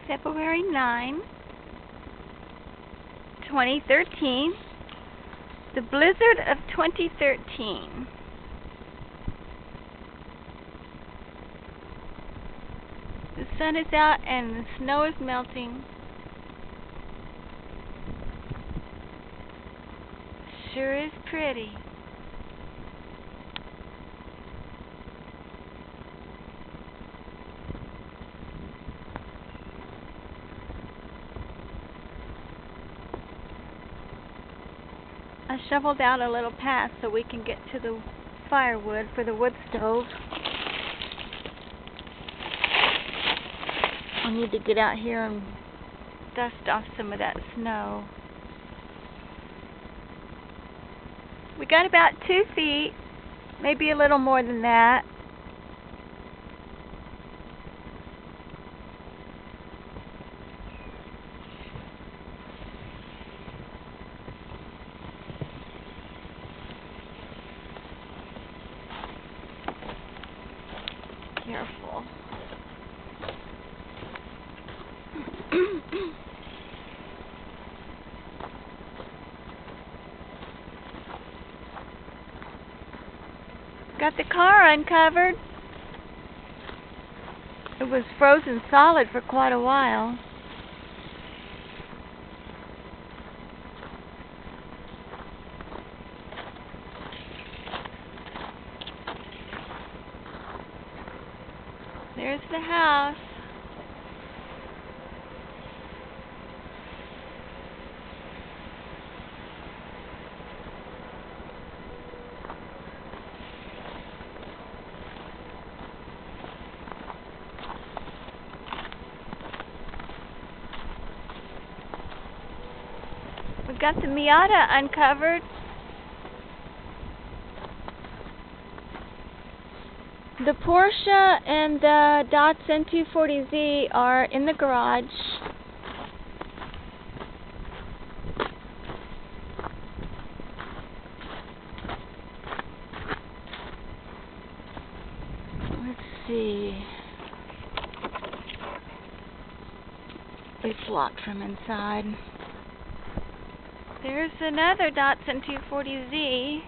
February 9, 2013. The blizzard of 2013. The sun is out and the snow is melting. Sure is pretty. I shoveled out a little path so we can get to the firewood for the wood stove. I need to get out here and dust off some of that snow. We got about 2 feet, maybe a little more than that. Careful. Got the car uncovered. It was frozen solid for quite a while. There's the house. We've got the Miata uncovered. The Porsche and the Datsun 240Z are in the garage. Let's see. It's locked from inside. There's another Datsun 240Z.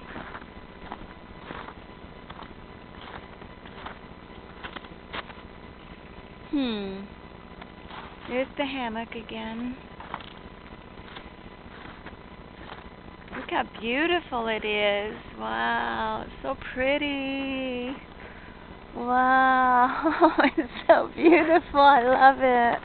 There's the hammock again. Look how beautiful it is. Wow, it's so pretty. Wow, it's so beautiful. I love it.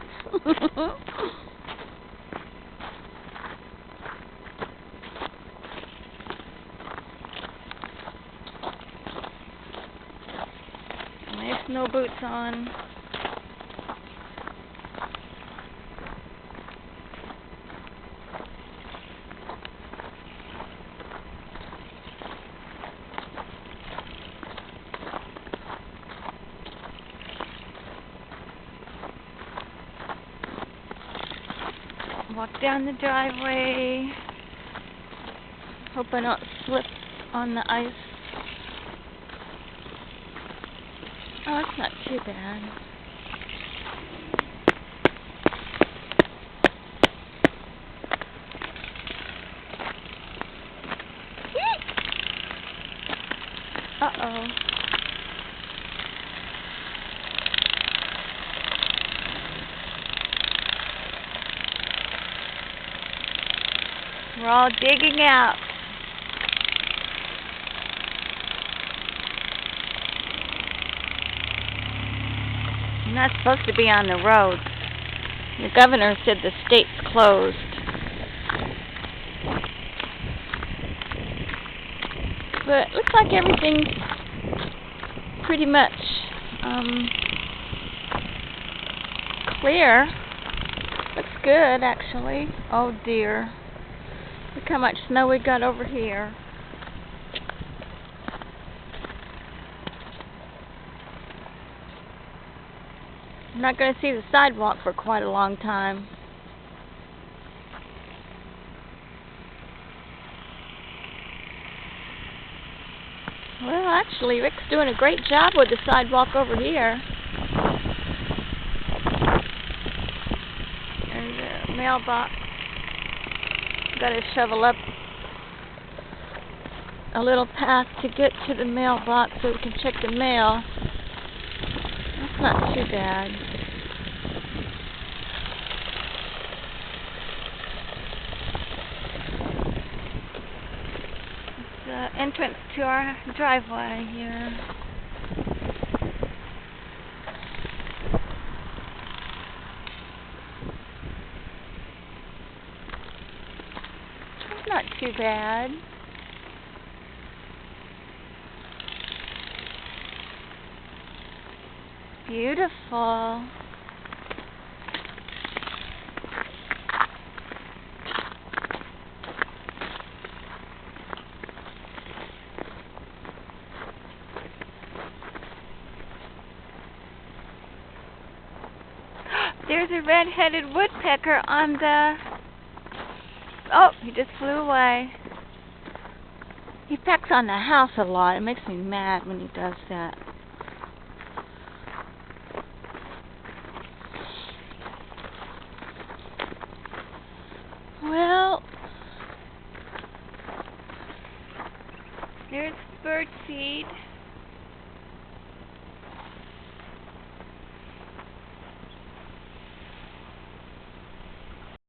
There's no boots on. Walk down the driveway. Hope I don't slip on the ice. Oh, it's not too bad. Uh-oh. We're all digging out. You're not supposed to be on the road. The governor said the state's closed. But it looks like everything's pretty much clear. Looks good, actually. Oh dear. Look how much snow we got over here. I'm not going to see the sidewalk for quite a long time. Well, actually, Rick's doing a great job with the sidewalk over here. mailbox. Gotta shovel up a little path to get to the mailbox so we can check the mail. That's not too bad. It's the entrance to our driveway here. It's not too bad. Beautiful. There's a red-headed woodpecker on the... Oh, he just flew away. He pecks on the house a lot. It makes me mad when he does that. Well, there's birdseed.